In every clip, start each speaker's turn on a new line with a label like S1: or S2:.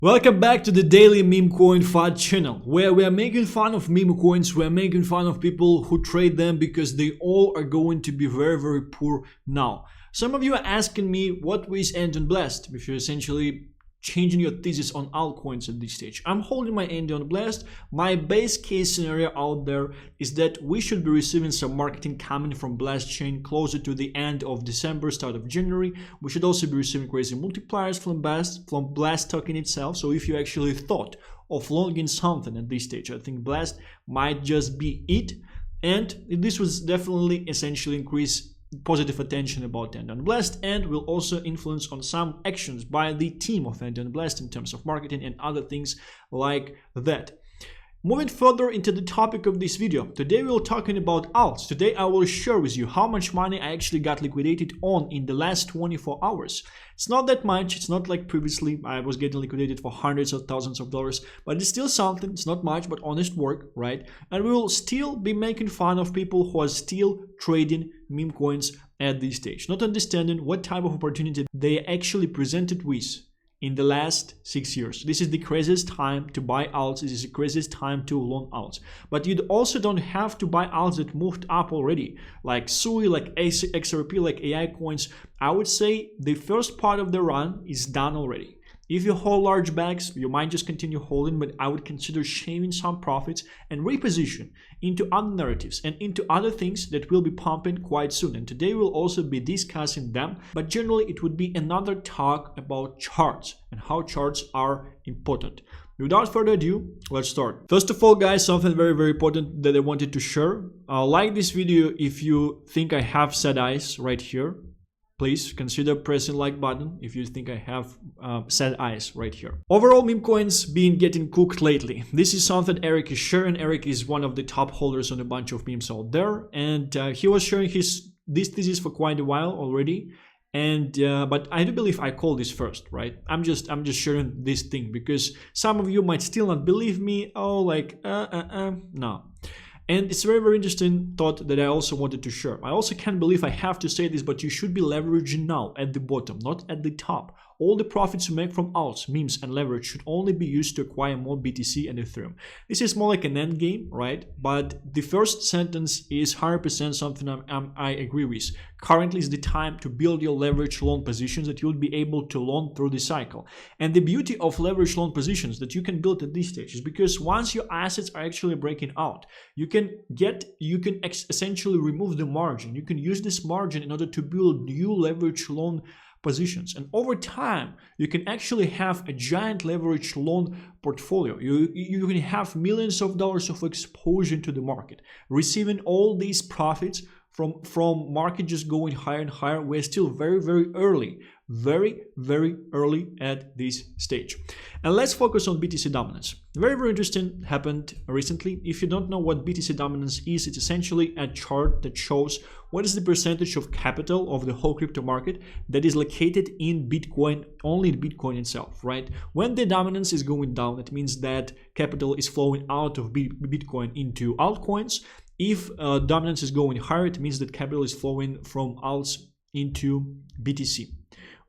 S1: Welcome back to the daily meme coin FUD channel, where we are making fun of meme coins, we are making fun of people who trade them because they all are going to be very poor now. Some of you are asking me what ways end on blast if you're essentially changing your thesis on altcoins at this stage. I'm holding my end on blast. My base case scenario out there is that we should be receiving some marketing coming from blast chain closer to the end of December, start of January. We should also be receiving crazy multipliers from blast token itself. So if you actually thought of longing something at this stage, I think blast might just be it. And this was definitely essentially increase positive attention about End on Blast, and will also influence on some actions by the team of End on Blast in terms of marketing and other things like that. Moving further into the topic of this video, today we're talking about alts. Today I will share with you how much money I actually got liquidated on in the last 24 hours. It's not that much, it's not like previously I was getting liquidated for hundreds of thousands of dollars, but it's still something. It's not much, but honest work, right? And we will still be making fun of people who are still trading meme coins at this stage, not understanding what type of opportunity they actually presented with in the last 6 years. This is the craziest time to buy alts. This is the craziest time to long alts. But you also don't have to buy alts that moved up already, like SUI, like XRP, like AI coins. I would say the first part of the run is done already. If you hold large bags, you might just continue holding, but I would consider shaving some profits and reposition into other narratives and into other things that will be pumping quite soon. And today we'll also be discussing them, but generally it would be another talk about charts and how charts are important. Without further ado, let's start. First of all, guys, something very important that I wanted to share. Like this video if you think I have sad eyes right here. Please consider pressing like button if you think I have sad eyes right here. Overall, meme coins been getting cooked lately. This is something Eric is sharing. Eric is one of the top holders on a bunch of memes out there, and he was sharing this thesis for quite a while already. And but I do believe I called this first, right? I'm just sharing this thing because some of you might still not believe me. Oh, like no. And it's a very interesting thought that I also wanted to share. I also can't believe I have to say this, but you should be leveraging now at the bottom, not at the top. All the profits you make from alts, memes, and leverage should only be used to acquire more BTC and Ethereum. This is more like an end game, right? But the first sentence is 100% something I agree with. Currently is the time to build your leverage long positions that you'll be able to long through the cycle. And the beauty of leverage long positions that you can build at this stage is because once your assets are actually breaking out, you can essentially remove the margin. You can use this margin in order to build new leverage long positions, and over time you can actually have a giant leverage loan portfolio. You can have millions of dollars of exposure to the market, receiving all these profits from market just going higher and higher. We're still very early, very early at this stage. And let's focus on BTC dominance. Very interesting happened recently. If you don't know what BTC dominance is, it's essentially a chart that shows what is the percentage of capital of the whole crypto market that is located in Bitcoin, only in Bitcoin itself, right? When the dominance is going down, it means that capital is flowing out of Bitcoin into altcoins. If dominance is going higher, it means that capital is flowing from alts into BTC,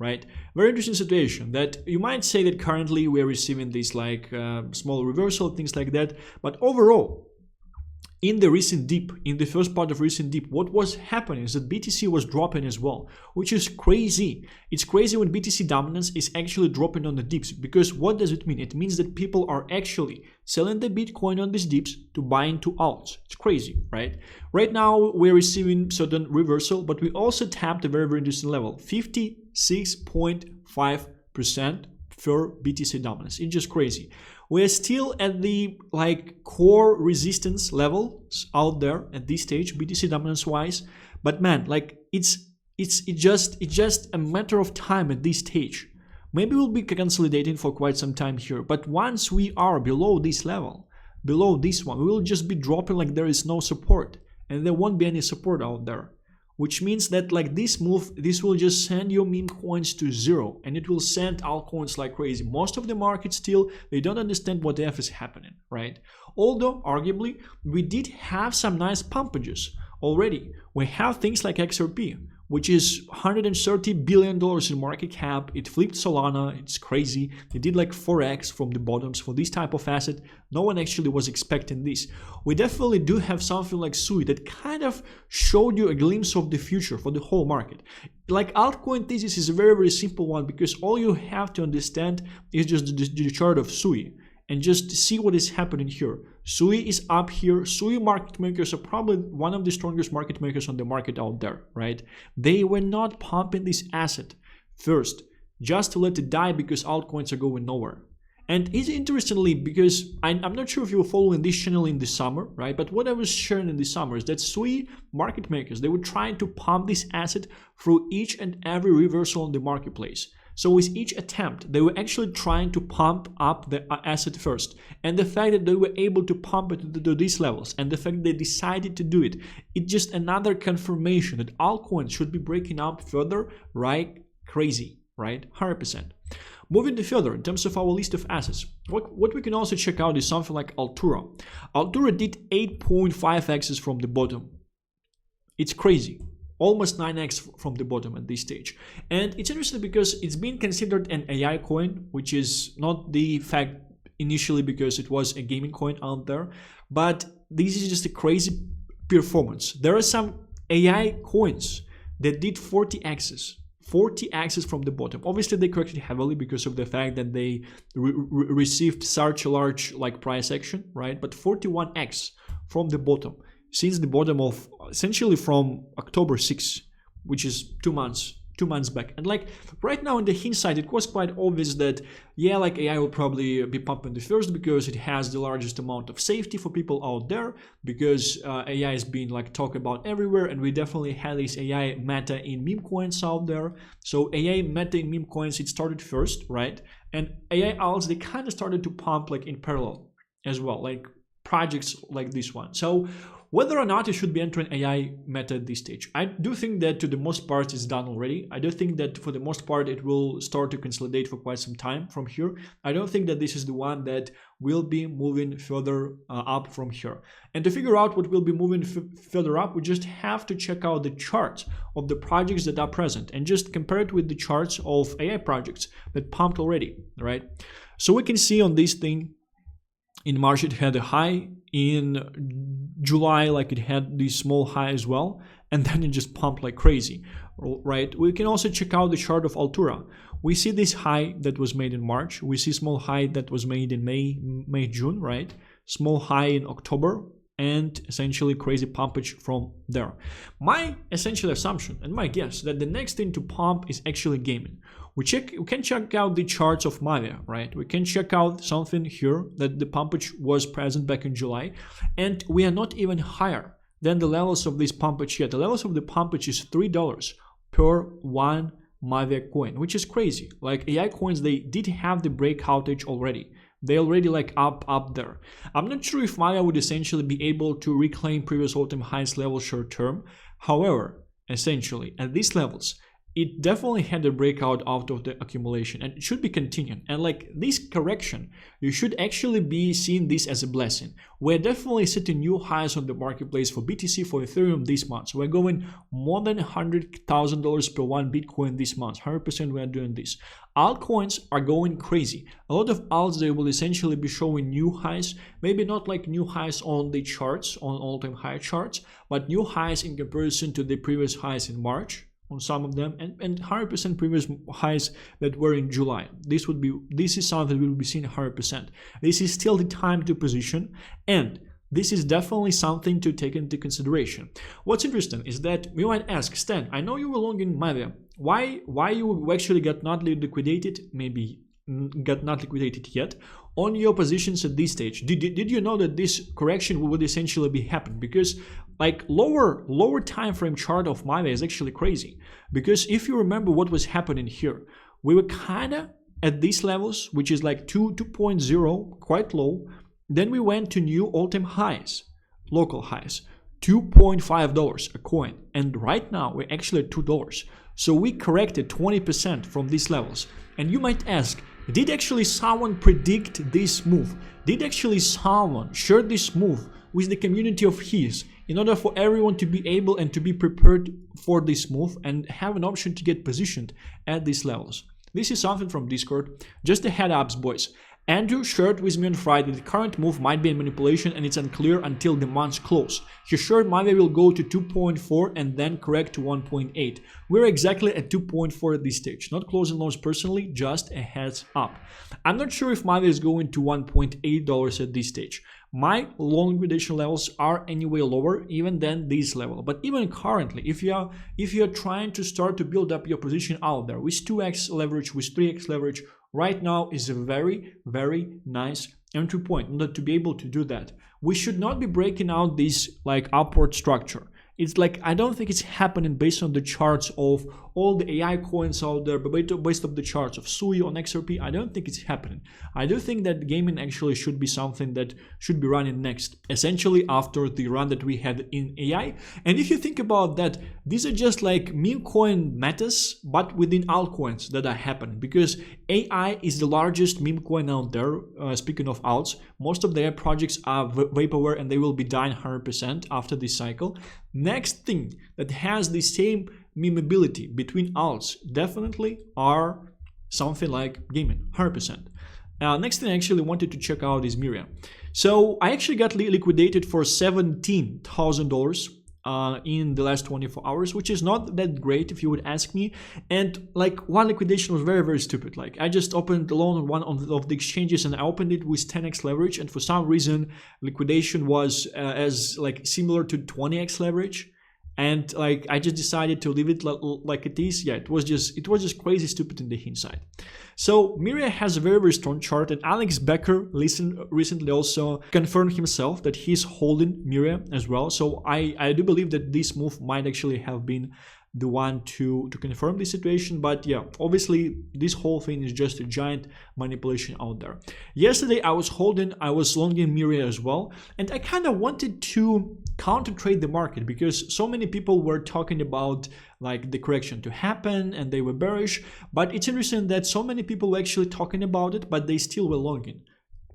S1: right? Very interesting situation that you might say that currently we're receiving this like small reversal, things like that. But overall, in the recent dip, in the first part of recent dip, what was happening is that BTC was dropping as well, which is crazy. It's crazy when BTC dominance is actually dropping on the dips, because what does it mean? It means that people are actually selling the Bitcoin on these dips to buy into alts. It's crazy, right? Right now, we're receiving certain reversal, but we also tapped a very interesting level, 56.5% for BTC dominance. It's just crazy. We're still at the like core resistance levels out there at this stage, BTC dominance wise. But man, like it's just a matter of time at this stage. Maybe we'll be consolidating for quite some time here. But once we are below this level, below this one, we will just be dropping like there is no support, and there won't be any support out there. Which means that like this move, this will just send your meme coins to zero, and it will send altcoins like crazy. Most of the market still, they don't understand what the F is happening, right? Although arguably we did have some nice pumpages already. We have things like XRP. which is $130 billion in market cap. It flipped Solana. It's crazy. They did like 4x from the bottoms for this type of asset. No one actually was expecting this. We definitely do have something like SUI that kind of showed you a glimpse of the future for the whole market. Like altcoin thesis is a very, very simple one, because all you have to understand is just the chart of SUI and just see what is happening here. SUI is up here. SUI market makers are probably one of the strongest market makers on the market out there, right? They were not pumping this asset first just to let it die because altcoins are going nowhere. And it's interestingly, because I'm not sure if you were following this channel in the summer, right? But what I was sharing in the summer is that SUI market makers, they were trying to pump this asset through each and every reversal on the marketplace. So with each attempt, they were actually trying to pump up the asset first. And the fact that they were able to pump it to these levels, and the fact that they decided to do it, it's just another confirmation that altcoins should be breaking up further, right? Crazy, right? 100%. Moving further, in terms of our list of assets, what we can also check out is something like Altura. Altura did 8.5x's from the bottom. It's crazy. Almost 9x from the bottom at this stage. And it's interesting because it's been considered an AI coin, which is not the fact initially because it was a gaming coin out there, but this is just a crazy performance. There are some AI coins that did 40x's from the bottom. Obviously they corrected heavily because of the fact that they received such a large price action, right? But 41x from the bottom, since the bottom of essentially from October 6, which is 2 months back. And right now in the hindsight, it was quite obvious that AI will probably be pumping the first because it has the largest amount of safety for people out there, because AI is being talked about everywhere, and we definitely had this AI meta in meme coins out there. So AI meta in meme coins, it started first, right? And AI alts, they kind of started to pump in parallel as well, projects like this one. So whether or not you should be entering AI meta at this stage, I do think that to the most part it's done already. I do think that for the most part it will start to consolidate for quite some time from here. I don't think that this is the one that will be moving further up from here. And to figure out what will be moving further up, we just have to check out the charts of the projects that are present and just compare it with the charts of AI projects that pumped already, right? So we can see on this thing, in March it had a high, in July it had this small high as well, and then it just pumped like crazy, right? We can also check out the chart of Altura. We see this high that was made in March, we see small high that was made in May, June, right? Small high in October, and essentially crazy pumpage from there. My essential assumption and my guess that the next thing to pump is actually gaming. We can check out the charts of Mavia, right? We can check out something here that the pumpage was present back in July, and we are not even higher than the levels of this pumpage yet. The levels of the pumpage is $3 per one Mavia coin, which is crazy. AI coins, they did have the breakout edge already. They already up there. I'm not sure if Mavia would essentially be able to reclaim previous all-time highest level short term. However, essentially at these levels, it definitely had a breakout out of the accumulation, and it should be continuing. And this correction, you should actually be seeing this as a blessing. We're definitely setting new highs on the marketplace for BTC, for Ethereum this month. So we're going more than $100,000 per one Bitcoin this month. 100% we are doing this. Altcoins are going crazy. A lot of alts, they will essentially be showing new highs, maybe not new highs on the charts, on all-time high charts, but new highs in comparison to the previous highs in March on some of them, and 100% previous highs that were in July. This is something we will be seeing 100%. This is still the time to position, and this is definitely something to take into consideration. What's interesting is that you might ask, Stan, I know you were long in Mavia. Why you actually got not liquidated? Maybe got not liquidated yet on your positions at this stage. Did you know that this correction would essentially be happening? Because lower time frame chart of Mavia is actually crazy, because if you remember what was happening here, we were kind of at these levels, which is 2.0, quite low. Then we went to new all-time highs, local highs, $2.5 a coin, and right now we're actually at $2. So we corrected 20% from these levels. And you might ask, did actually someone predict this move? Did actually someone share this move with the community of his in order for everyone to be able and to be prepared for this move and have an option to get positioned at these levels. This is something from Discord. Just a head ups, boys. Andrew shared with me on Friday the current move might be a manipulation and it's unclear until the month's close. He shared Mavia will go to 2.4 and then correct to 1.8. We're exactly at 2.4 at this stage. Not closing loans personally, just a heads up. I'm not sure if Mavia is going to $1.8 at this stage. My long liquidation levels are anyway lower even than this level. But even currently, if you're trying to start to build up your position out there with 2x leverage, with 3x leverage, right now is a very, very nice entry point in order to be able to do that. We should not be breaking out this like upward structure. It's like, I don't think it's happening based on the charts of all the AI coins out there, but based on the charts of Sui on XRP, I don't think it's happening. I do think that gaming actually should be something that should be running next, essentially after the run that we had in AI. And if you think about that, these are just like meme coin metas, but within altcoins that are happening, because AI is the largest meme coin out there. Speaking of alts, most of their projects are vaporware and they will be dying 100% after this cycle. Next thing that has the same memeability between alts definitely are something like gaming, 100%. Next thing I actually wanted to check out is Mavia. So I actually got liquidated for $17,000 in the last 24 hours, which is not that great if you would ask me. And like one liquidation was very, very stupid. Like I just opened the loan on one of the exchanges and I opened it with 10x leverage, and for some reason liquidation was as like similar to 20x leverage. And like I just decided to leave it like it is. Yeah, it was just crazy stupid in the hindsight. So Mavia has a very, very strong chart, and Alex Becker recently also confirmed himself that he's holding Mavia as well. So I do believe that this move might actually have been the one to confirm the situation. But yeah, obviously this whole thing is just a giant manipulation out there. Yesterday I was longing Mavia as well, and I kind of wanted to counter trade the market because so many people were talking about like the correction to happen and they were bearish. But it's interesting that so many people were actually talking about it, but they still were longing.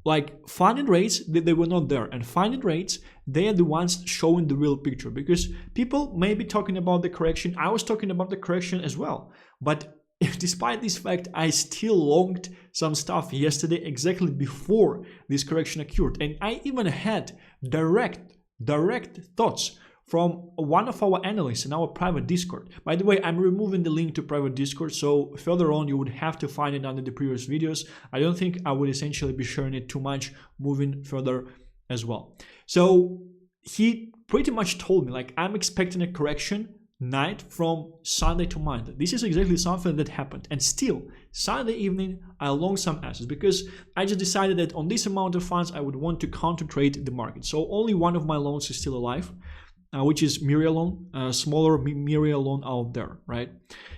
S1: Like funding rates, they were not there, and funding rates, they are the ones showing the real picture, because people may be talking about the correction. I was talking about the correction as well, but despite this fact, I still longed some stuff yesterday exactly before this correction occurred, and I even had direct thoughts from one of our analysts in our private Discord. By the way, I'm removing the link to private Discord, so further on you would have to find it under the previous videos. I don't think I would essentially be sharing it too much moving further as well. So he pretty much told me like I'm expecting a correction night from Sunday to Monday. This is exactly something that happened, and still Sunday evening I long some assets because I just decided that on this amount of funds I would want to counter trade the market. So only one of my loans is still alive, which is Mavia loan, smaller Mavia loan out there, right?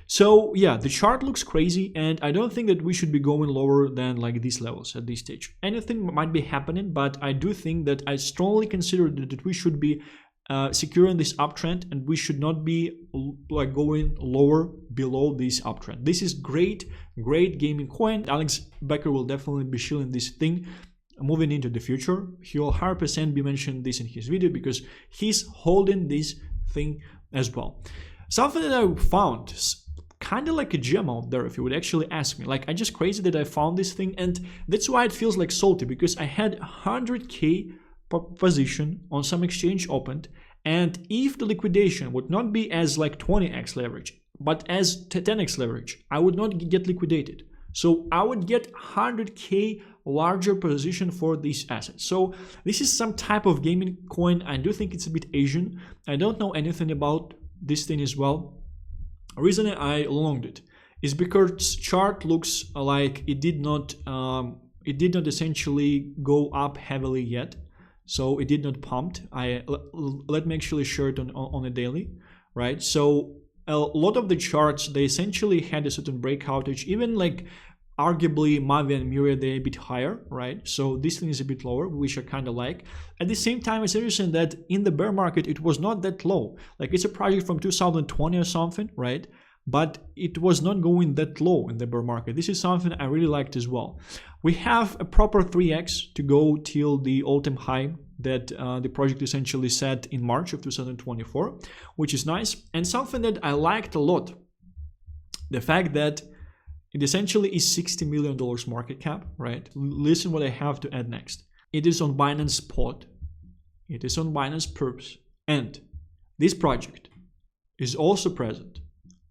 S1: So yeah, the chart looks crazy, and I don't think that we should be going lower than like these levels at this stage. Anything might be happening, but I do think that I strongly consider that we should be securing this uptrend, and we should not be like going lower below this uptrend. This is great gaming coin. Alex Becker will definitely be shilling this thing moving into the future. He will 100% be mentioning this in his video because he's holding this thing as well. Something that I found kind of like a gem out there, if you would actually ask me. Like, I just crazy that I found this thing, and that's why it feels like salty, because I had 100k position on some exchange opened, and if the liquidation would not be as like 20x leverage but as 10x leverage, I would not get liquidated. So I would get 100k larger position for these assets. So this is some type of gaming coin. I do think it's a bit Asian. I don't know anything about this thing as well. The reason I longed it is because chart looks like it did not essentially go up heavily yet. So it did not pumped. Let me actually share it on a daily, right? So a lot of the charts, they essentially had a certain breakout edge, even like arguably Mavia and Mavia, they're a bit higher, right? So this thing is a bit lower, which I kind of like. At the same time, it's interesting that in the bear market, it was not that low. Like it's a project from 2020 or something, right? But it was not going that low in the bear market. This is something I really liked as well. We have a proper 3x to go till the all-time high that the project essentially set in March of 2024, which is nice. And something that I liked a lot, the fact that it essentially is $60 million market cap, right? Listen what I have to add next. It is on Binance Spot, it is on Binance Perps, and this project is also present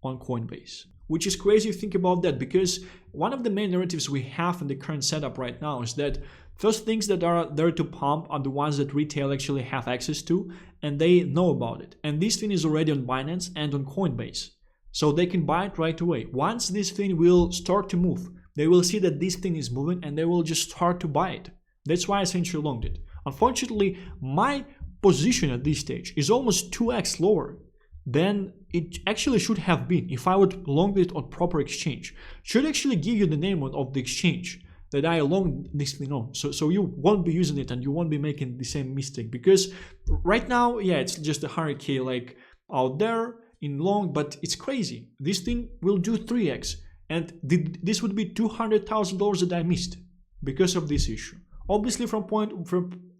S1: on Coinbase, which is crazy to think about that, because one of the main narratives we have in the current setup right now is that first things that are there to pump are the ones that retail actually have access to, and they know about it. And this thing is already on Binance and on Coinbase, so they can buy it right away. Once this thing will start to move, they will see that this thing is moving and they will just start to buy it. That's why I essentially longed it. Unfortunately, my position at this stage is almost 2x lower than it actually should have been if I would long it on proper exchange. Should actually give you the name of the exchange that I long this thing on, so you won't be using it and you won't be making the same mistake, because right now, yeah, it's just 100k like out there in long, but it's crazy. This thing will do 3x, and this would be $200,000 that I missed because of this issue. Obviously, from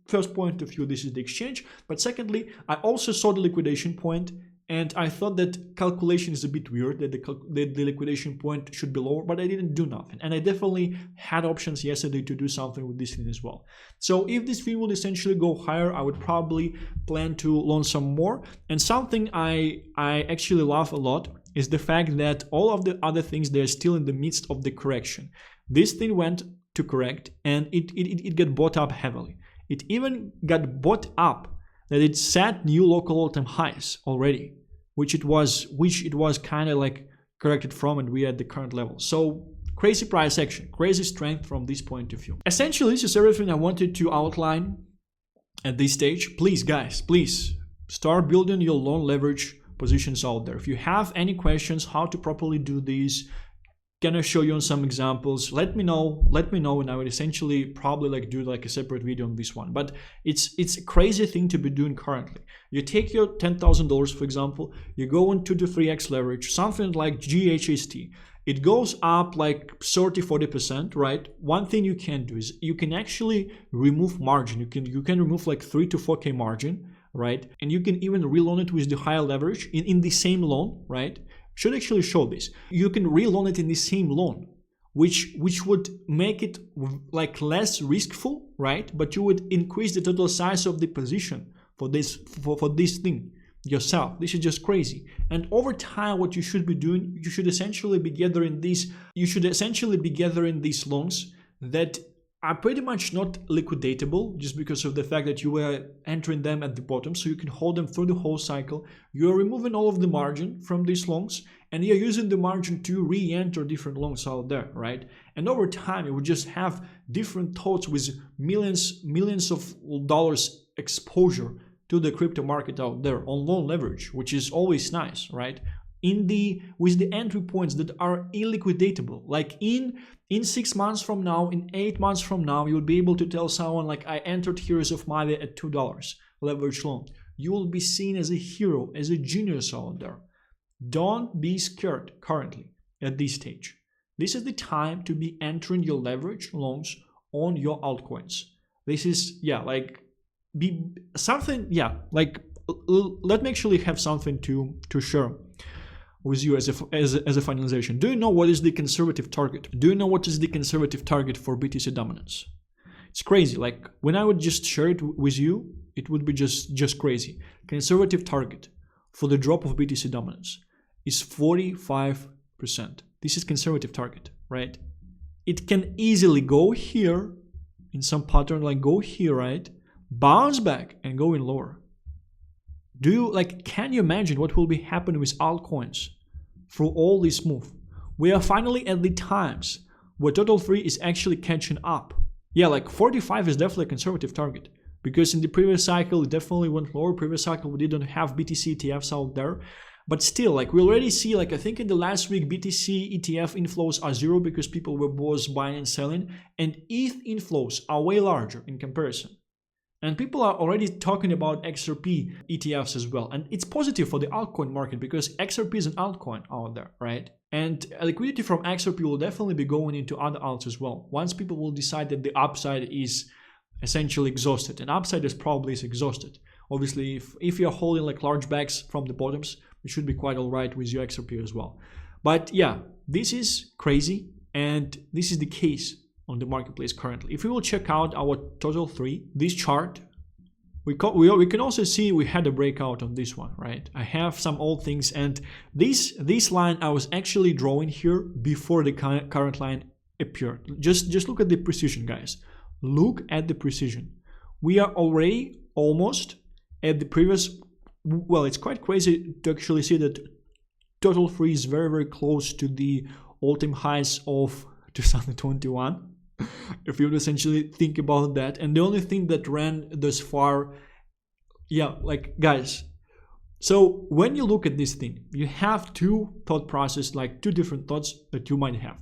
S1: first point of view, this is the exchange, but secondly, I also saw the liquidation point, and I thought that calculation is a bit weird, that the liquidation point should be lower, but I didn't do nothing. And I definitely had options yesterday to do something with this thing as well. So if this thing will essentially go higher, I would probably plan to launch some more. And something I actually love a lot is the fact that all of the other things, they're still in the midst of the correction. This thing went to correct, and it got bought up heavily. It even got bought up that it set new local all-time highs already, which it was kind of like corrected from, and we are at the current level. So crazy price action, crazy strength from this point of view. Essentially, this is everything I wanted to outline at this stage. Please, guys, please start building your long leverage positions out there. If you have any questions how to properly do this, can I show you on some examples? Let me know, and I would essentially probably do a separate video on this one. But it's a crazy thing to be doing currently. You take your $10,000, for example, you go into the 3x leverage, something like GHST. It goes up like 30-40%, right? One thing you can do is you can actually remove margin. You can remove like 3 to 4k margin, right? And you can even reloan it with the higher leverage in the same loan, right? Should actually show this. You can reloan it in the same loan, which would make it like less riskful, right? But you would increase the total size of the position for this thing yourself. This is just crazy. And over time, what you should be doing, you should essentially be gathering these loans that are pretty much not liquidatable, just because of the fact that you were entering them at the bottom, so you can hold them through the whole cycle. You're removing all of the margin from these loans, and you're using the margin to re-enter different loans out there, right? And over time, you would just have different thoughts with millions of dollars exposure to the crypto market out there on loan leverage, which is always nice, right? With the entry points that are illiquidatable, like in 6 months from now, in 8 months from now, you'll be able to tell someone like, I entered Heroes of Mavia at $2 leverage loan. You will be seen as a hero, as a genius out there. Don't be scared currently at this stage. This is the time to be entering your leverage loans on your altcoins. This is, let me actually have something to share with you as a finalization. Do you know what is the conservative target? Do you know what is the conservative target for BTC dominance? It's crazy. Like when I would just share it with you, it would be just crazy. Conservative target for the drop of BTC dominance is 45%. This is conservative target, right? It can easily go here in some pattern, like go here, right? Bounce back and go in lower. Can you imagine what will be happening with altcoins through all this move? We are finally at the times where Total 3 is actually catching up. 45 is definitely a conservative target, because in the previous cycle, it definitely went lower. Previous cycle, we didn't have BTC ETFs out there. But still, we already see, I think in the last week, BTC ETF inflows are 0 because people were both buying and selling. And ETH inflows are way larger in comparison. And people are already talking about XRP ETFs as well. And it's positive for the altcoin market because XRP is an altcoin out there, right? And liquidity from XRP will definitely be going into other alts as well. Once people will decide that the upside is essentially exhausted, and upside is probably exhausted. Obviously, if you're holding like large bags from the bottoms, you should be quite all right with your XRP as well. But yeah, this is crazy, and this is the case on the marketplace currently. If we will check out our total 3, this chart, we can also see we had a breakout on this one, right? I have some old things, and this line I was actually drawing here before the current line appeared. Just look at the precision, guys. Look at the precision. We are already almost at the previous. Well, it's quite crazy to actually see that total 3 is very close to the all-time highs of 2021. If you would essentially think about that, and the only thing that ran this far, yeah, like guys, so when you look at this thing, you have two thought process, like two different thoughts that you might have.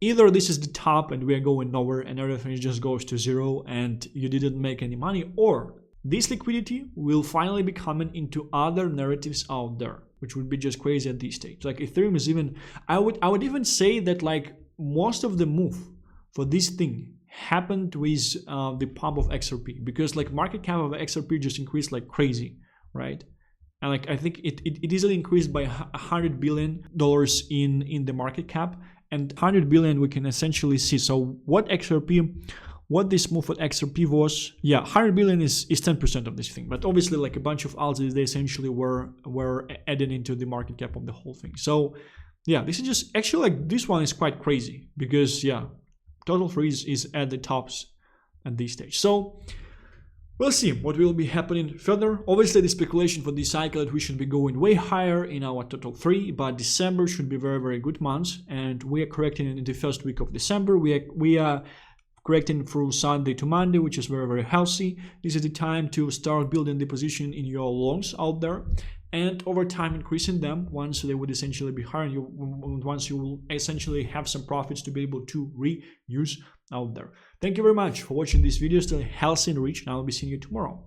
S1: Either this is the top and we are going nowhere and everything just goes to zero and you didn't make any money, or this liquidity will finally be coming into other narratives out there, which would be just crazy at this stage. Like Ethereum is even, I would even say that like most of the move for this thing happened with the pump of XRP, because like market cap of XRP just increased like crazy, right? And like I think it easily increased by $100 billion in the market cap, and 100 billion we can essentially see. So what this move at XRP was, yeah, 100 billion is 10% of this thing, but obviously like a bunch of alts, they essentially were added into the market cap of the whole thing. So yeah, this is just actually like this one is quite crazy, because yeah, total freeze is at the tops at this stage. So we'll see what will be happening further. Obviously, the speculation for this cycle that we should be going way higher in our total 3, but December should be very good month, and we are correcting in the first week of December. We are correcting through Sunday to Monday, which is very healthy. This is the time to start building the position in your longs out there, and over time increasing them once they would essentially be higher, once you will essentially have some profits to be able to reuse out there. Thank you very much for watching this video. Stay healthy and rich, and I'll be seeing you tomorrow.